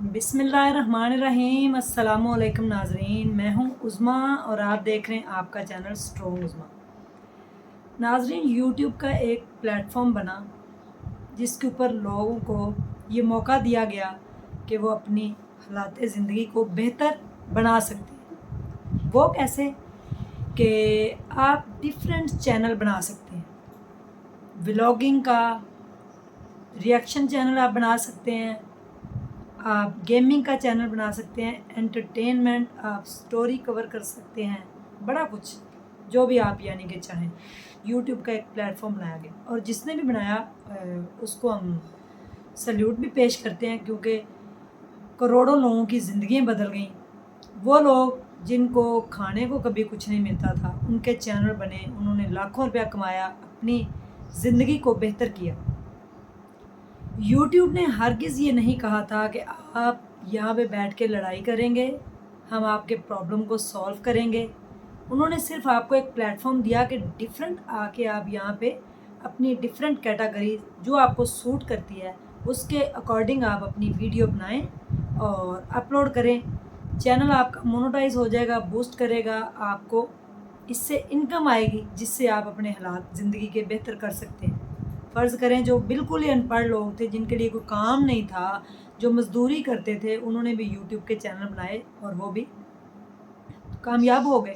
बिस्मिल्लाहिर्रहमानिर्रहीम। अस्सलामुअलैकुम नाजरीन, मैं हूं उज़्मा और आप देख रहे हैं आपका चैनल स्ट्रॉन्ग उज़्मा। नाजरीन, यूट्यूब का एक प्लेटफॉर्म बना जिसके ऊपर लोगों को ये मौका दिया गया कि वो अपनी हालात ज़िंदगी को बेहतर बना सकते हैं। वो कैसे कि आप डिफरेंट चैनल बना सकते हैं। व्लॉगिंग का रिएक्शन चैनल आप बना सकते हैं, आप गेमिंग का चैनल बना सकते हैं, एंटरटेनमेंट, आप स्टोरी कवर कर सकते हैं, बड़ा कुछ जो भी आप यानी कि चाहें। यूट्यूब का एक प्लेटफॉर्म बनाया गया और जिसने भी बनाया उसको हम सल्यूट भी पेश करते हैं, क्योंकि करोड़ों लोगों की ज़िंदगियां बदल गई। वो लोग जिनको खाने को कभी कुछ नहीं मिलता था, उनके चैनल बने, उन्होंने लाखों रुपया कमाया, अपनी ज़िंदगी को बेहतर किया। यूट्यूब ने हरगिज़ ये नहीं कहा था कि आप यहाँ पे बैठ के लड़ाई करेंगे, हम आपके प्रॉब्लम को सॉल्व करेंगे। उन्होंने सिर्फ आपको एक प्लेटफॉर्म दिया कि डिफरेंट आके आप यहाँ पे अपनी डिफरेंट कैटेगरी जो आपको सूट करती है उसके अकॉर्डिंग आप अपनी वीडियो बनाएं और अपलोड करें। चैनल आपका मोनेटाइज हो जाएगा, बूस्ट करेगा, आपको इससे इनकम आएगी जिससे आप अपने हालात ज़िंदगी के बेहतर कर सकते हैं। फ़र्ज़ करें जो बिल्कुल ही अनपढ़ लोग थे, जिनके लिए कोई काम नहीं था, जो मज़दूरी करते थे, उन्होंने भी यूट्यूब के चैनल बनाए और वो भी कामयाब हो गए।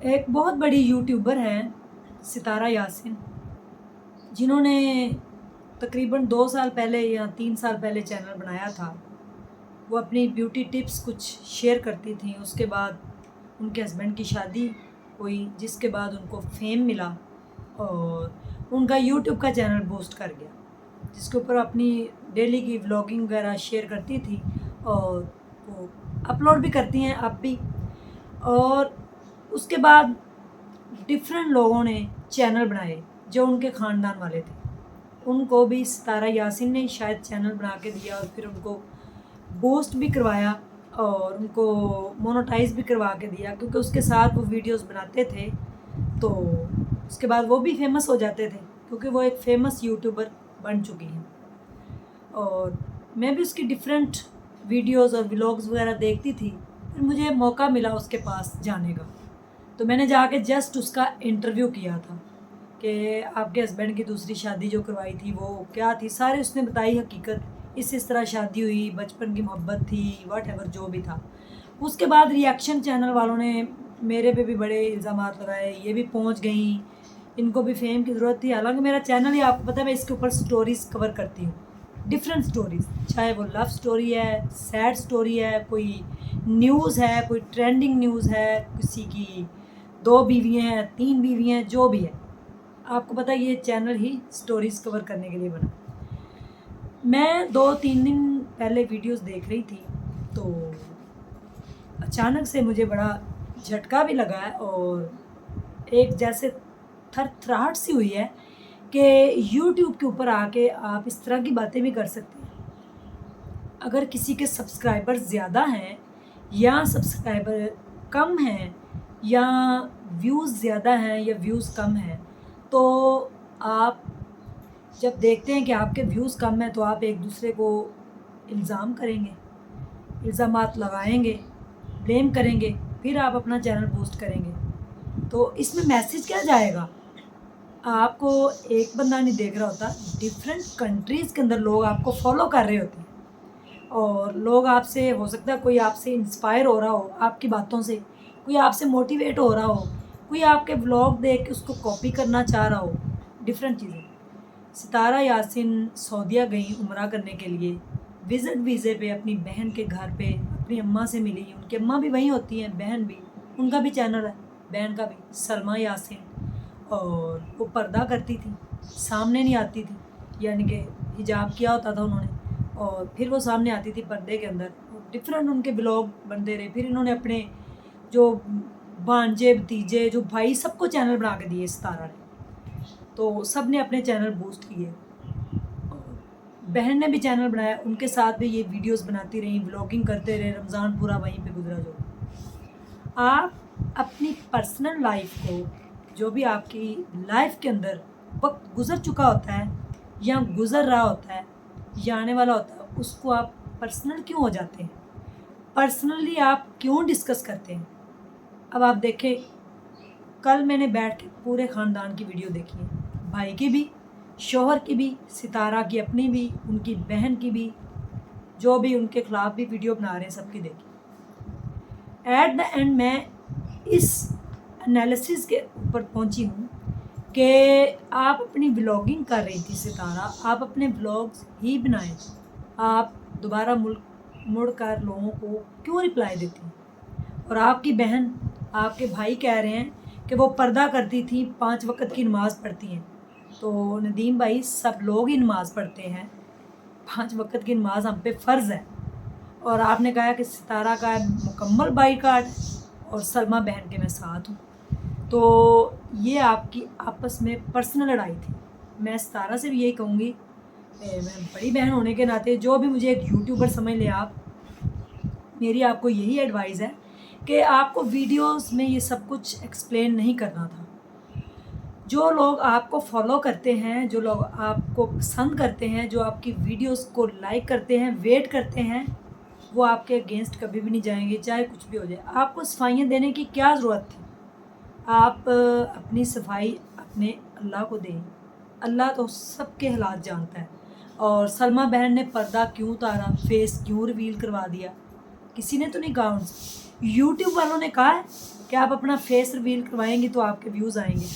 एक बहुत बड़ी यूट्यूबर हैं सितारा यासिन, जिन्होंने तकरीबन 2 साल पहले या 3 साल पहले चैनल बनाया था। वो अपनी ब्यूटी टिप्स कुछ शेयर करती थी। उसके बाद उनके हस्बैंड की शादी हुई, जिसके बाद उनको फेम मिला और उनका यूट्यूब का चैनल बूस्ट कर गया, जिसके ऊपर अपनी डेली की व्लॉगिंग वगैरह शेयर करती थी और वो अपलोड भी करती हैं अब भी। और उसके बाद डिफरेंट लोगों ने चैनल बनाए जो उनके ख़ानदान वाले थे, उनको भी सितारा यासिन ने शायद चैनल बना के दिया और फिर उनको बूस्ट भी करवाया और उनको मोनेटाइज भी करवा के दिया, क्योंकि उसके साथ वो वीडियोस बनाते थे तो उसके बाद वो भी फेमस हो जाते थे, क्योंकि वो एक फेमस यूट्यूबर बन चुकी हैं। और मैं भी उसकी डिफरेंट वीडियोस और व्लॉग्स वगैरह देखती थी। फिर मुझे मौका मिला उसके पास जाने का, तो मैंने जाके जस्ट उसका इंटरव्यू किया था कि आपके हस्बैंड की दूसरी शादी जो करवाई थी वो क्या थी, सारे उसने बताई हकीकत, इस तरह शादी हुई, बचपन की मोहब्बत थी, वट एवर जो भी था। उसके बाद रिएक्शन चैनल वालों ने मेरे पे भी बड़े इल्ज़ामात लगाए, ये भी पहुंच गई, इनको भी फेम की ज़रूरत थी। हालांकि मेरा चैनल ही आपको पता है, मैं इसके ऊपर स्टोरीज़ कवर करती हूँ, डिफरेंट स्टोरीज़, चाहे वो लव स्टोरी है, सैड स्टोरी है, कोई न्यूज़ है, कोई ट्रेंडिंग न्यूज़ है, किसी की 2 बीवियाँ हैं, 3 बीवियाँ हैं, जो भी है। आपको पता है ये चैनल ही स्टोरीज़ कवर करने के लिए बना। मैं 2-3 दिन पहले वीडियोस देख रही थी तो अचानक से मुझे बड़ा झटका भी लगा है और एक जैसे थरथराहट सी हुई है कि यूट्यूब के ऊपर आके आप इस तरह की बातें भी कर सकते हैं। अगर किसी के सब्सक्राइबर ज़्यादा हैं या सब्सक्राइबर कम हैं या व्यूज़ ज़्यादा हैं या व्यूज़ कम हैं, तो आप जब देखते हैं कि आपके व्यूज़ कम हैं तो आप एक दूसरे को इल्ज़ाम करेंगे, इल्ज़ामात लगाएंगे, ब्लेम करेंगे, फिर आप अपना चैनल बूस्ट करेंगे। तो इसमें मैसेज क्या जाएगा? आपको एक बंदा नहीं देख रहा होता, डिफरेंट कंट्रीज़ के अंदर लोग आपको फॉलो कर रहे होते हैं और लोग आपसे, हो सकता है कोई आपसे इंस्पायर हो रहा हो आपकी बातों से, कोई आपसे मोटिवेट हो रहा हो, कोई आपके व्लॉग देख के उसको कॉपी करना चाह रहा हो, डिफरेंट चीज़ें। सितारा यासिन सऊदीया गई उम्रा करने के लिए, विज़िट वीज़े पे अपनी बहन के घर पे अपनी अम्मा से मिली। उनकी अम्मा भी वहीं होती हैं, बहन भी, उनका भी चैनल है, बहन का भी, सलमा यासिन। और वो पर्दा करती थी, सामने नहीं आती थी, यानी कि हिजाब किया होता था उन्होंने और फिर वो सामने आती थी पर्दे के अंदर। डिफरेंट उनके ब्लॉग बनते रहे। फिर इन्होंने अपने जो भांजे भतीजे जो भाई सबको चैनल बना के दिए सितारा ने, तो सब ने अपने चैनल बूस्ट किए। बहन ने भी चैनल बनाया, उनके साथ भी ये वीडियोस बनाती रही, व्लॉगिंग करते रहे, रमज़ान पूरा वहीं पे गुजरा। जो आप अपनी पर्सनल लाइफ को, जो भी आपकी लाइफ के अंदर वक्त गुजर चुका होता है या गुजर रहा होता है या आने वाला होता है, उसको आप पर्सनल क्यों हो जाते हैं? पर्सनली आप क्यों डिस्कस करते हैं? अब आप देखें, कल मैंने बैठ के पूरे ख़ानदान की वीडियो देखी है, भाई की भी, शौहर की भी, सितारा की अपनी भी, उनकी बहन की भी, जो भी उनके ख़िलाफ़ भी वीडियो बना रहे हैं सबकी देखी। एट द एंड मैं इस एनालिसिस के ऊपर पहुंची हूँ कि आप अपनी व्लॉगिंग कर रही थी सितारा, आप अपने व्लॉग्स ही बनाएं, आप दोबारा मुड़ कर लोगों को क्यों रिप्लाई देती हैं? और आपकी बहन, आपके भाई कह रहे हैं कि वो पर्दा करती थी, 5 वक़्त की नमाज़ पढ़ती हैं। तो नदीम भाई, सब लोग ही नमाज़ पढ़ते हैं, 5 वक़्त की नमाज़ हम पे फ़र्ज़ है। और आपने कहा कि सितारा का मुकम्मल बाइकआउट और सलमा बहन के मैं साथ हूँ। तो ये आपकी आपस में पर्सनल लड़ाई थी। मैं सितारा से भी यही कहूँगी, मैं बड़ी बहन होने के नाते, जो भी मुझे एक यूट्यूबर समझ लें आप, मेरी आपको यही एडवाइस है कि आपको वीडियोस में ये सब कुछ एक्सप्लेन नहीं करना था। जो लोग आपको फॉलो करते हैं, जो लोग आपको पसंद करते हैं, जो आपकी वीडियोस को लाइक करते हैं, वेट करते हैं, वो आपके अगेंस्ट कभी भी नहीं जाएंगे, चाहे कुछ भी हो जाए। आपको सफाइयाँ देने की क्या ज़रूरत थी? आप अपनी सफाई अपने अल्लाह को दें। अल्लाह तो सबके हालात जानता है। और सलमा बहन ने पर्दा क्यों उतारा, फेस क्यों रिवील करवा दिया? किसी ने तो नहीं कहा उनसे। यूट्यूब वालों ने कहा है कि आप अपना फेस रिवील करवाएंगी तो आपके व्यूज़ आएंगे,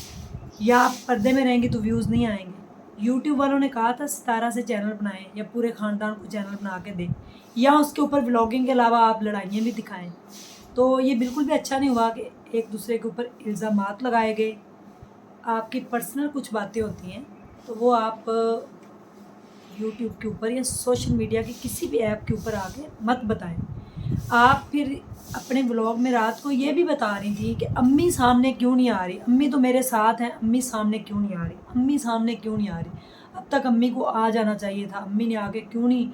या आप पर्दे में रहेंगी तो व्यूज़ नहीं आएंगे। यूट्यूब वालों ने कहा था सितारा से चैनल बनाएं, या पूरे ख़ानदान को चैनल बना के दें, या उसके ऊपर व्लॉगिंग के अलावा आप लड़ाइयाँ भी दिखाएं। तो ये बिल्कुल भी अच्छा नहीं हुआ कि एक दूसरे के ऊपर इल्ज़ामात लगाए गए। आपकी पर्सनल कुछ बातें होती हैं तो वो आप यूट्यूब के ऊपर या सोशल मीडिया के किसी भी ऐप के ऊपर आके मत बताएं। आप फिर अपने व्लॉग में रात को ये भी बता रही थी कि अम्मी सामने क्यों नहीं आ रही, अम्मी तो मेरे साथ हैं, अम्मी सामने क्यों नहीं आ रही, अम्मी सामने क्यों नहीं आ रही। अब तक अम्मी को आ जाना चाहिए था, अम्मी ने आके क्यों नहीं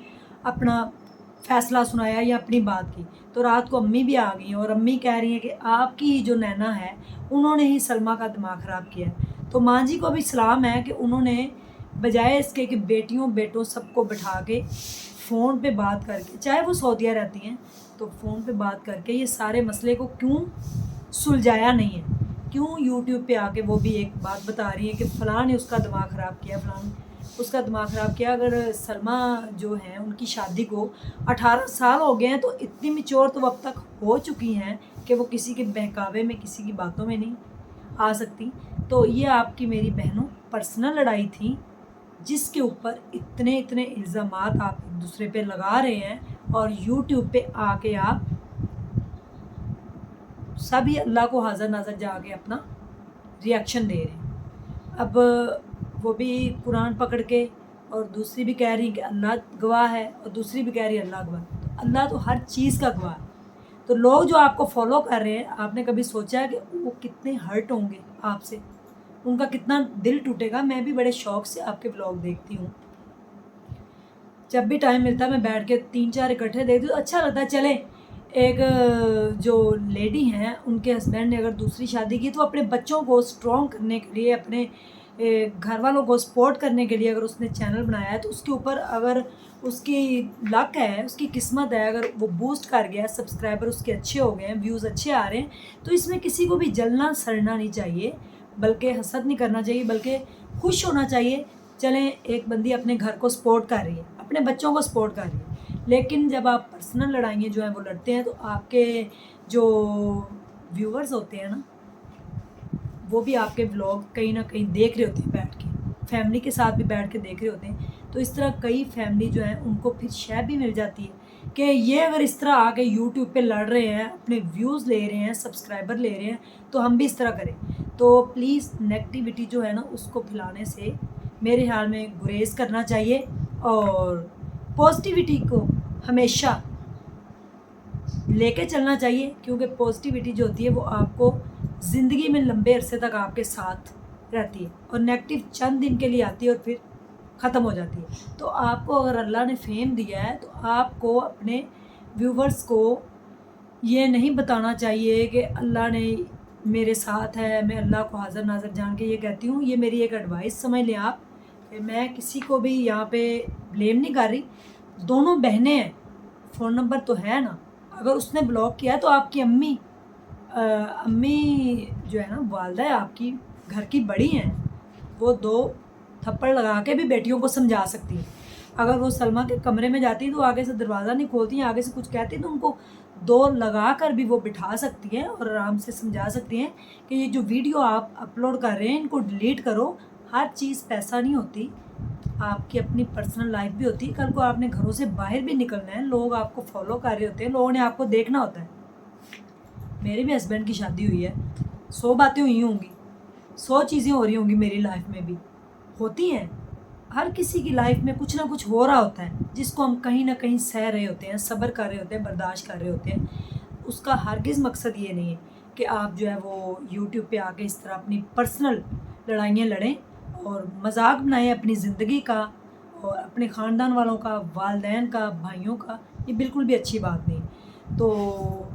अपना फ़ैसला सुनाया या अपनी बात की। तो रात को अम्मी भी आ गई हैं और अम्मी कह रही हैं कि आपकी ही जो नैना है, उन्होंने ही सलमा का दिमाग ख़राब किया है। तो माँ जी को भी सलाम है कि उन्होंने बजाय इसके कि बेटियों बेटों सबको बिठा के फ़ोन पे बात करके, चाहे वो सऊदीया रहती हैं, तो फ़ोन पे बात करके ये सारे मसले को क्यों सुलझाया नहीं है? क्यों यूट्यूब पे आके वो भी एक बात बता रही हैं कि फ़लाँ ने उसका दिमाग ख़राब किया, फ़लाँ ने उसका दिमाग ख़राब किया। अगर सलमा जो हैं उनकी शादी को 18 साल हो गए हैं, तो इतनी मैच्योर तो अब तक हो चुकी हैं कि वो किसी के बहकावे में, किसी की बातों में नहीं आ सकती। तो ये आपकी मेरी बहनों पर्सनल लड़ाई थी, जिसके ऊपर इतने इतने इल्ज़ामात आप एक दूसरे पे लगा रहे हैं और यूट्यूब पे आके आप सभी अल्लाह को हाज़र नाज़र जाके अपना रिएक्शन दे रहे हैं। अब वो भी कुरान पकड़ के, और दूसरी भी कह रही कि अल्लाह गवाह है, और दूसरी भी कह रही है अल्लाह गवाह है। तो अल्लाह तो हर चीज़ का गवाह है। तो लोग जो आपको फॉलो कर रहे हैं, आपने कभी सोचा है कि वो कितने हर्ट होंगे आपसे, उनका कितना दिल टूटेगा? मैं भी बड़े शौक़ से आपके व्लॉग देखती हूँ, जब भी टाइम मिलता है मैं बैठ के 3-4 इकट्ठे देखती हूँ, अच्छा लगता है। चलें, एक जो लेडी हैं उनके हस्बैंड ने अगर दूसरी शादी की, तो अपने बच्चों को स्ट्रॉन्ग करने के लिए, अपने घर वालों को सपोर्ट करने के लिए अगर उसने चैनल बनाया है, तो उसके ऊपर अगर उसकी लक है, उसकी किस्मत है, अगर वो बूस्ट कर गया, सब्सक्राइबर उसके अच्छे हो गए हैं, व्यूज़ अच्छे आ रहे हैं, तो इसमें किसी को भी जलना सड़ना नहीं चाहिए, बल्कि हसद नहीं करना चाहिए, बल्कि खुश होना चाहिए। चलें, एक बंदी अपने घर को सपोर्ट कर रही है, अपने बच्चों को सपोर्ट कर रही है। लेकिन जब आप पर्सनल लड़ाइयाँ जो हैं वो लड़ते हैं, तो आपके जो व्यूअर्स होते हैं ना, वो भी आपके व्लॉग कहीं ना कहीं देख रहे होते हैं बैठ के, फैमिली के साथ भी बैठ के देख रहे होते हैं। तो इस तरह कई फैमिली जो है उनको फिर शय भी मिल जाती है कि ये अगर इस तरह आके यूट्यूब पे लड़ रहे हैं, अपने व्यूज़ ले रहे हैं, सब्सक्राइबर ले रहे हैं, तो हम भी इस तरह करें। तो प्लीज़ नेगेटिविटी जो है ना, उसको फैलाने से मेरे ख्याल में गुरेज करना चाहिए, और पॉजिटिविटी को हमेशा लेके चलना चाहिए, क्योंकि पॉजिटिविटी जो होती है वो आपको ज़िंदगी में लंबे अरसे तक आपके साथ रहती है, और नेगेटिव चंद दिन के लिए आती है और फिर ख़त्म हो जाती है। तो आपको अगर अल्लाह ने फेम दिया है, तो आपको अपने व्यूवर्स को ये नहीं बताना चाहिए कि अल्लाह ने मेरे साथ है, मैं अल्लाह को हाज़र नाज़र जान के ये कहती हूँ। ये मेरी एक एडवाइस समझ लें आप, कि मैं किसी को भी यहाँ पे ब्लेम नहीं कर रही। दोनों बहनें हैं, फ़ोन नंबर तो है ना, अगर उसने ब्लॉक किया है तो आपकी अम्मी जो है ना, वालदा है आपकी, घर की बड़ी हैं, वो 2 थप्पड़ लगा के भी बेटियों को समझा सकती हैं। अगर वो सलमा के कमरे में जाती हैं तो आगे से दरवाज़ा नहीं खोलती हैं, आगे से कुछ कहती हैं तो उनको 2 लगा कर भी वो बिठा सकती हैं और आराम से समझा सकती हैं कि ये जो वीडियो आप अपलोड कर रहे हैं इनको डिलीट करो। हर चीज़ पैसा नहीं होती, आपकी अपनी पर्सनल लाइफ भी होती है। कल को आपने घरों से बाहर भी निकलना है, लोग आपको फॉलो कर रहे होते हैं, लोगों ने आपको देखना होता है। मेरे भी हस्बैंड की शादी हुई है, 100 बातें हुई होंगी, 100 चीज़ें हो रही होंगी मेरी लाइफ में भी, होती हैं। हर किसी की लाइफ में कुछ ना कुछ हो रहा होता है जिसको हम कहीं ना कहीं सह रहे होते हैं, सब्र कर रहे होते हैं, बर्दाश्त कर रहे होते हैं। उसका हरगिज़ मकसद ये नहीं है कि आप जो है वो यूट्यूब पे आके इस तरह अपनी पर्सनल लड़ाइयाँ लड़ें और मजाक बनाएं अपनी ज़िंदगी का और अपने ख़ानदान वालों का, वालदैन का, भाइयों का। ये बिल्कुल भी अच्छी बात नहीं। तो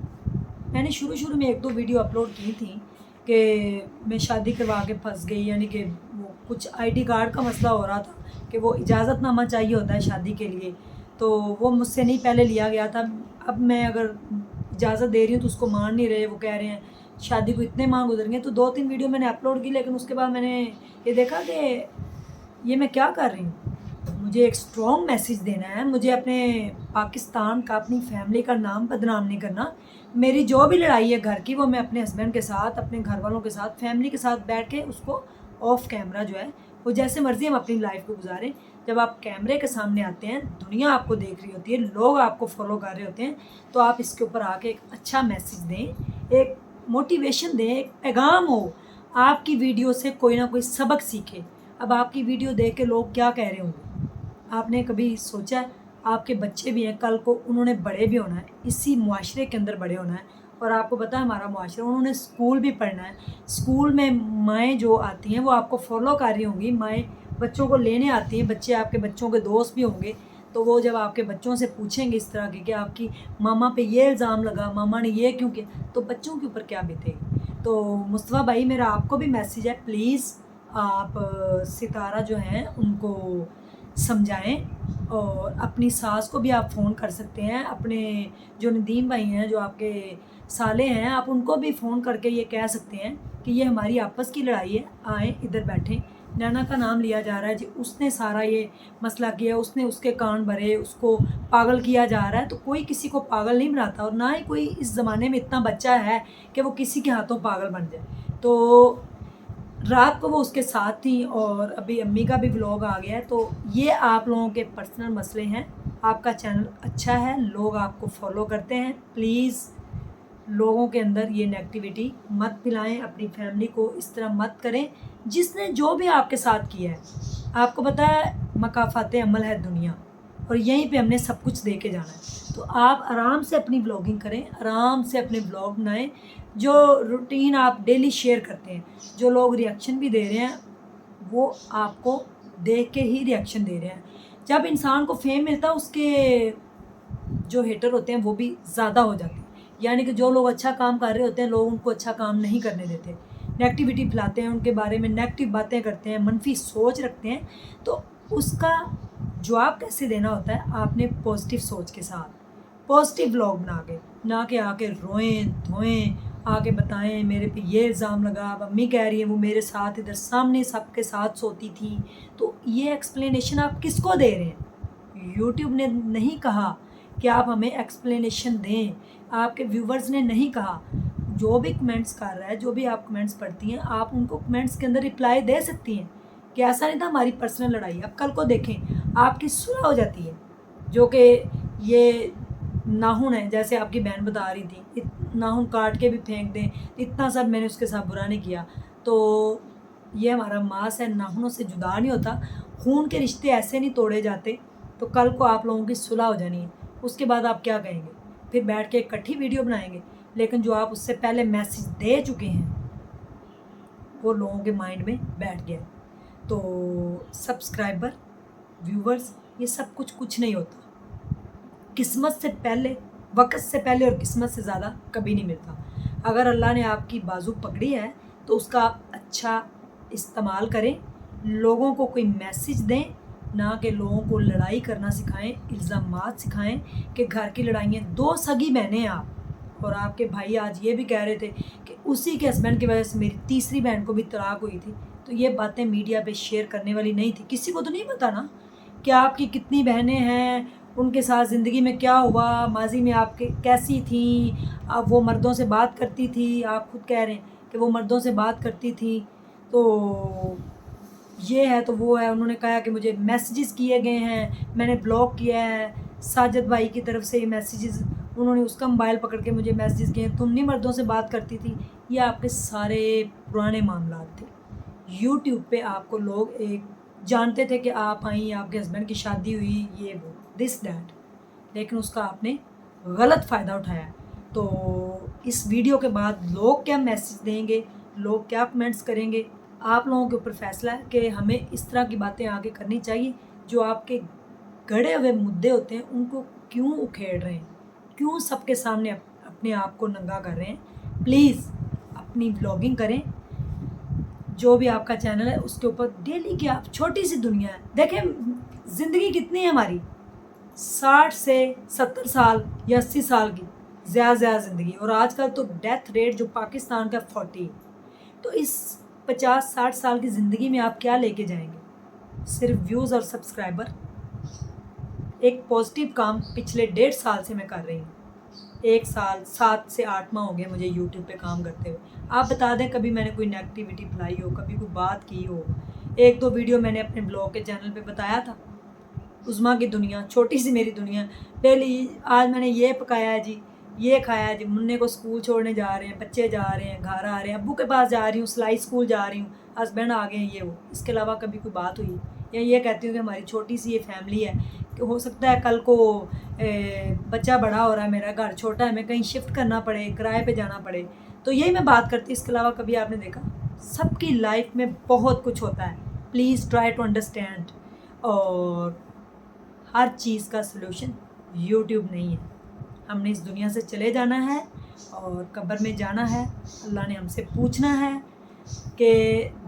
मैंने शुरू में 1-2 वीडियो अपलोड की थी कि मैं शादी करवा के फंस गई, यानी कि वो कुछ आईडी कार्ड का मसला हो रहा था कि वो इजाज़तनामा चाहिए होता है शादी के लिए, तो वो मुझसे नहीं पहले लिया गया था। अब मैं अगर इजाज़त दे रही हूँ तो उसको मान नहीं रहे, वो कह रहे हैं शादी को इतने माह गुजर गए। तो 2-3 वीडियो मैंने अपलोड की, लेकिन उसके बाद मैंने ये देखा कि ये मैं क्या कर रही हूँ। मुझे एक स्ट्रॉन्ग मैसेज देना है, मुझे अपने पाकिस्तान का, अपनी फैमिली का नाम बदनाम नहीं करना। मेरी जो भी लड़ाई है घर की, वो मैं अपने हस्बैंड के साथ, अपने घर वालों के साथ, फैमिली के साथ बैठ के उसको ऑफ कैमरा जो है वो जैसे मर्ज़ी हम अपनी लाइफ को गुजारें। जब आप कैमरे के सामने आते हैं, दुनिया आपको देख रही होती है, लोग आपको फॉलो कर रहे होते हैं, तो आप इसके ऊपर आके एक अच्छा मैसेज दें, एक मोटिवेशन दें, एक पैगाम हो। आपकी वीडियो से कोई ना कोई सबक सीखे। अब आपकी वीडियो देख के लोग क्या कह रहे होंगे, आपने कभी सोचा है? आपके बच्चे भी हैं, कल को उन्होंने बड़े भी होना है, इसी मुआशरे के अंदर बड़े होना है। और आपको पता है हमारा मुआशरा, उन्होंने स्कूल भी पढ़ना है। स्कूल में माएँ जो आती हैं वो आपको फॉलो कर रही होंगी, माएँ बच्चों को लेने आती हैं, बच्चे आपके बच्चों के दोस्त भी होंगे। तो वो जब आपके बच्चों से पूछेंगे इस तरह के कि आपकी मामा पे ये इल्ज़ाम लगा, मामा ने ये क्यों किया, तो बच्चों के ऊपर क्या बीतेगी। तो मुस्तफ़ा भाई, मेरा आपको भी मैसेज है, प्लीज़ आप सितारा जो हैं उनको समझाएं। और अपनी सास को भी आप फ़ोन कर सकते हैं, अपने जो नदीम भाई हैं, जो आपके साले हैं, आप उनको भी फ़ोन करके ये कह सकते हैं कि ये हमारी आपस की लड़ाई है, आएँ इधर बैठें। नैना का नाम लिया जा रहा है जी, उसने सारा ये मसला किया, उसने उसके कान भरे, उसको पागल किया जा रहा है। तो कोई किसी को पागल नहीं बनाता, और ना ही कोई इस ज़माने में इतना बच्चा है कि वो किसी के हाथों पागल बन जाए। तो रात को वो उसके साथ थी और अभी अम्मी का भी व्लॉग आ गया है। तो ये आप लोगों के पर्सनल मसले हैं। आपका चैनल अच्छा है, लोग आपको फॉलो करते हैं, प्लीज़ लोगों के अंदर ये नेगेटिविटी मत फैलाएं, अपनी फैमिली को इस तरह मत करें। जिसने जो भी आपके साथ किया है, आपको पता है मकाफ़ाते अमल है दुनिया, और यहीं पे हमने सब कुछ दे के जाना है। तो आप आराम से अपनी ब्लॉगिंग करें, आराम से अपने ब्लॉग बनाएं। जो रूटीन आप डेली शेयर करते हैं, जो लोग रिएक्शन भी दे रहे हैं, वो आपको देख के ही रिएक्शन दे रहे हैं। जब इंसान को फेम मिलता है, उसके जो हेटर होते हैं वो भी ज़्यादा हो जाते हैं। यानी कि जो लोग अच्छा काम कर रहे होते हैं, लोग उनको अच्छा काम नहीं करने देते, नेगेटिविटी फैलाते हैं, उनके बारे में नेगेटिव बातें करते हैं, मनफी सोच रखते हैं। तो उसका जवाब कैसे देना होता है, आपने पॉजिटिव सोच के साथ, पॉजिटिव व्लॉग बना के, ना कि आके रोएं धोएं, आके बताएं मेरे पे ये इल्ज़ाम लगा, अब अम्मी कह रही है वो मेरे साथ इधर सामने सबके साथ सोती थी। तो ये एक्सप्लेनेशन आप किसको दे रहे हैं? यूट्यूब ने नहीं कहा कि आप हमें एक्सप्लेनेशन दें, आपके व्यूवर्स ने नहीं कहा। जो भी कमेंट्स कर रहा है, जो भी आप कमेंट्स पढ़ती हैं, आप उनको कमेंट्स के अंदर रिप्लाई दे सकती हैं कि ऐसा नहीं था हमारी पर्सनल लड़ाई। अब कल को देखें आपकी सुलह हो जाती है, जो कि ये नाखून है, जैसे आपकी बहन बता रही थी, नाखून काट के भी फेंक दें, इतना सब मैंने उसके साथ बुरा नहीं किया। तो ये हमारा मांस है, नाखूनों से जुदा नहीं होता, खून के रिश्ते ऐसे नहीं तोड़े जाते। तो कल को आप लोगों की सुलह हो जानी है, उसके बाद आप क्या कहेंगे? फिर बैठ के इकट्ठी वीडियो बनाएंगे। लेकिन जो आप उससे पहले मैसेज दे चुके हैं, वो लोगों के माइंड में बैठ गया। तो सब्सक्राइबर, व्यूवर्स, ये सब कुछ नहीं होता। किस्मत से पहले, वक्त से पहले और किस्मत से ज़्यादा कभी नहीं मिलता। अगर अल्लाह ने आपकी बाजू पकड़ी है तो उसका आप अच्छा इस्तेमाल करें, लोगों को कोई मैसेज दें, نہ کہ لوگوں کو لڑائی کرنا سکھائیں، الزامات سکھائیں کہ گھر کی لڑائیاں 2 سگی بہنیں ہیں آپ، اور آپ کے بھائی آج یہ بھی کہہ رہے تھے کہ اسی کے ہسبینڈ کی وجہ سے میری تیسری بہن کو بھی طلاق ہوئی تھی، تو یہ باتیں میڈیا پہ شیئر کرنے والی نہیں تھی. کسی کو تو نہیں پتا نا کہ آپ کی کتنی بہنیں ہیں، ان کے ساتھ زندگی میں کیا ہوا، ماضی میں آپ کے کیسی تھیں. اب وہ مردوں سے بات کرتی تھی، آپ خود کہہ رہے ہیں کہ وہ مردوں سے بات کرتی تھی، تو یہ ہے تو وہ ہے. انہوں نے کہا کہ مجھے میسیجز کیے گئے ہیں، میں نے بلاک کیا ہے. ساجد بھائی کی طرف سے یہ میسیجز، انہوں نے اس کا موبائل پکڑ کے مجھے میسیجز کیے ہیں، تم نہیں مردوں سے بات کرتی تھی. یہ آپ کے سارے پرانے معاملات تھے. یوٹیوب پہ آپ کو لوگ ایک جانتے تھے کہ آپ آئیں، آپ کے ہسبینڈ کی شادی ہوئی، یہ وہ دس دیٹ، لیکن اس کا آپ نے غلط فائدہ اٹھایا. تو اس ویڈیو کے بعد لوگ کیا میسیج دیں گے، لوگ کیا کمنٹس کریں گے، آپ لوگوں کے اوپر فیصلہ ہے کہ ہمیں اس طرح کی باتیں آگے کرنی چاہیے. جو آپ کے گڑے ہوئے مدعے ہوتے ہیں ان کو کیوں اکھیڑ رہے ہیں، کیوں سب کے سامنے اپنے آپ کو ننگا کر رہے ہیں. پلیز اپنی بلاگنگ کریں، جو بھی آپ کا چینل ہے اس کے اوپر ڈیلی کی آپ چھوٹی سی دنیا ہے. دیکھیں زندگی کتنی ہے ہماری، 60 سے 70 سال یا 80 سال کی زیادہ زیادہ زندگی، اور آج کل تو ڈیتھ ریٹ جو پاکستان کا 40. تو اس 50-60 سال کی زندگی میں آپ کیا لے کے جائیں گے؟ صرف ویوز اور سبسکرائبر. ایک پازیٹیو کام پچھلے 1.5 سال سے میں کر رہی ہوں. 1 سال 7 سے 8 ماہ ہو گئے مجھے یوٹیوب پہ کام کرتے ہوئے. آپ بتا دیں کبھی میں نے کوئی نیگیٹیوٹی پھیلائی ہو، کبھی کوئی بات کی ہو. 1-2 ویڈیو میں نے اپنے بلاگ کے چینل پہ بتایا تھا، عظمیٰ کی دنیا، چھوٹی سی میری دنیا. ڈیلی آج میں نے یہ پکایا ہے جی، یہ کھایا ہے جی، منع کو اسکول چھوڑنے جا رہے ہیں، بچے جا رہے ہیں، گھر آ رہے ہیں، ابو کے پاس جا رہی ہوں، سلائی اسکول جا رہی ہوں، ہسبینڈ آ گئے ہیں، یہ وہ. اس کے علاوہ کبھی کوئی بات ہوئی؟ یا یہ کہتی ہوں کہ ہماری چھوٹی سی یہ فیملی ہے کہ ہو سکتا ہے کل کو بچہ بڑا ہو رہا ہے، میرا گھر چھوٹا ہے، میں کہیں شفٹ کرنا پڑے، کرائے پہ جانا پڑے، تو یہی میں بات کرتی. اس کے علاوہ کبھی آپ نے دیکھا؟ سب کی لائف میں بہت کچھ ہوتا ہے. Please try to understand. اور ہر چیز کا سلوشن یوٹیوب نہیں ہے. ہم نے اس دنیا سے چلے جانا ہے اور قبر میں جانا ہے. اللہ نے ہم سے پوچھنا ہے کہ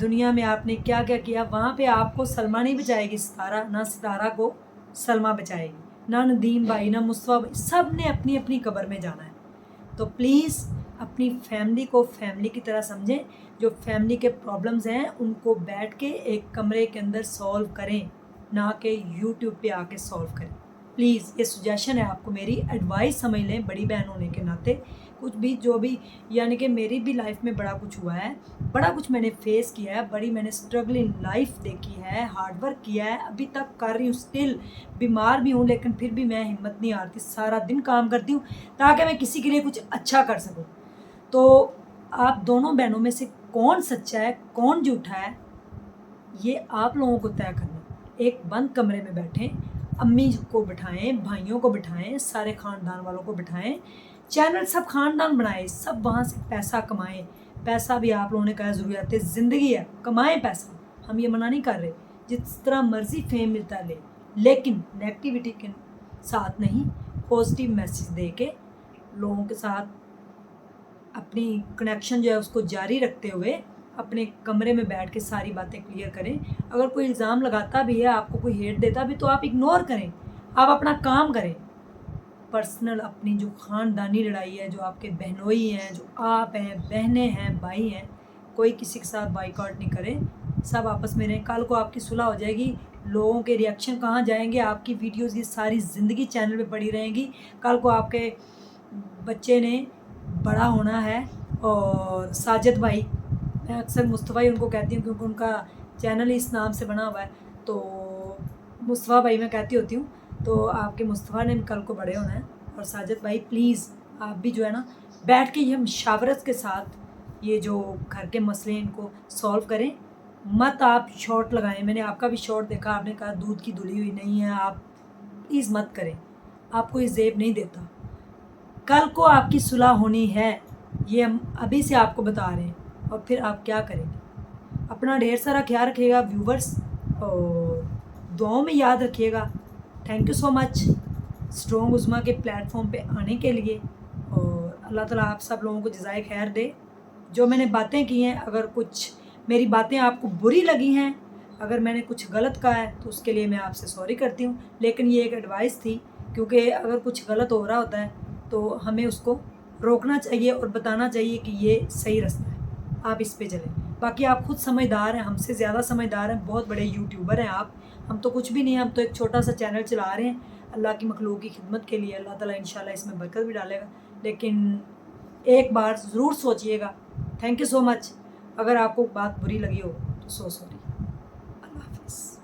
دنیا میں آپ نے کیا کیا کیا. وہاں پہ آپ کو سلمہ نہیں بچائے گی ستارہ، نہ ستارہ کو سلمہ بچائے گی، نہ ندیم بھائی، نہ مصطفیٰ بھائی. سب نے اپنی اپنی قبر میں جانا ہے. تو پلیز اپنی فیملی کو فیملی کی طرح سمجھیں. جو فیملی کے پرابلمز ہیں ان کو بیٹھ کے ایک کمرے کے اندر سولو کریں، نہ کہ یوٹیوب پہ آ کے سولو کریں. پلیز یہ سجیشن ہے آپ کو، میری ایڈوائس سمجھ لیں بڑی بہن ہونے کے ناطے. کچھ بھی جو بھی، یعنی کہ میری بھی لائف میں بڑا کچھ ہوا ہے، بڑا کچھ میں نے فیس کیا ہے، بڑی میں نے اسٹرگل ان لائف دیکھی ہے، ہارڈ ورک کیا ہے، ابھی تک کر رہی ہوں. اسٹل بیمار بھی ہوں لیکن پھر بھی میں ہمت نہیں ہارتی، سارا دن کام کرتی ہوں تاکہ میں کسی کے لیے کچھ اچھا کر سکوں. تو آپ دونوں بہنوں میں سے کون سچا ہے کون جھوٹا ہے، یہ آپ لوگوں کو طے کرنا. ایک بند کمرے میں بیٹھیں، امی کو بٹھائیں، بھائیوں کو بٹھائیں، سارے خاندان والوں کو بٹھائیں، چینل سب خاندان بنائیں، سب وہاں سے پیسہ کمائیں. پیسہ بھی آپ لوگوں نے کہا ضروریات زندگی ہے، کمائیں پیسہ، ہم یہ منع نہیں کر رہے. جس طرح مرضی فیم ملتا ہے لے، لیکن نیگیٹیوٹی کے ساتھ نہیں، پازیٹیو میسیج دے کے لوگوں کے ساتھ اپنی کنیکشن جو ہے اس کو جاری رکھتے ہوئے اپنے کمرے میں بیٹھ کے ساری باتیں کلیئر کریں. اگر کوئی الزام لگاتا بھی ہے، آپ کو کوئی ہیٹ دیتا بھی، تو آپ اگنور کریں، آپ اپنا کام کریں. پرسنل اپنی جو خاندانی لڑائی ہے، جو آپ کے بہنوئی ہیں، جو آپ ہیں، بہنیں ہیں، بھائی ہیں، کوئی کسی کے ساتھ بائیکاٹ نہیں کرے. سب آپس میں رہیں. کل کو آپ کی صلح ہو جائے گی، لوگوں کے ریئیکشن کہاں جائیں گے؟ آپ کی ویڈیوز یہ ساری زندگی چینل پہ پڑی رہیں گی. کل کو آپ کے بچے نے بڑا ہونا ہے، اور ساجد بھائی، میں اکثر مصطفیٰ ان کو کہتی ہوں کیونکہ ان کا چینل ہی اس نام سے بنا ہوا ہے، تو مصطفیٰ بھائی میں کہتی ہوتی ہوں. تو آپ کے مصطفیٰ نے کل کو بڑے ہونا ہے. اور ساجد بھائی پلیز آپ بھی جو ہے نا بیٹھ کے یہ مشاورت کے ساتھ یہ جو گھر کے مسئلے ہیں ان کو سولو کریں. مت آپ شارٹ لگائیں. میں نے آپ کا بھی شارٹ دیکھا، آپ نے کہا دودھ کی دھلی ہوئی نہیں ہے. آپ پلیز مت کریں، آپ کو یہ زیب نہیں دیتا. کل کو آپ کی صلح ہونی ہے، یہ ہم ابھی سے آپ کو بتا رہے ہیں. اور پھر آپ کیا کریں گے؟ اپنا ڈھیر سارا خیال رکھیے گا ویورز، اور دعاؤں میں یاد رکھیے گا. Thank you so much strong Uzma کے پلیٹ فارم پہ آنے کے لیے. اور اللہ تعالیٰ آپ سب لوگوں کو جزائے خیر دے. جو میں نے باتیں کی ہیں، اگر کچھ میری باتیں آپ کو بری لگی ہیں اگر میں نے کچھ غلط کہا ہے تو اس کے لیے میں آپ سے سوری کرتی ہوں، لیکن یہ ایک ایڈوائس تھی، کیونکہ اگر کچھ غلط ہو رہا ہوتا ہے تو ہمیں اس کو روکنا چاہیے اور بتانا چاہیے کہ یہ صحیح رستہ ہے، آپ اس پہ چلیں۔ باقی آپ خود سمجھدار ہیں، ہم سے زیادہ سمجھدار ہیں، بہت بڑے یوٹیوبر ہیں آپ، ہم تو کچھ بھی نہیں ہیں، ہم تو ایک چھوٹا سا چینل چلا رہے ہیں اللہ کی مخلوق کی خدمت کے لیے۔ اللہ تعالیٰ انشاءاللہ اس میں برکت بھی ڈالے گا، لیکن ایک بار ضرور سوچئے گا۔ تھینک یو سو مچ۔ اگر آپ کو بات بری لگی ہو تو سوری۔ اللہ حافظ۔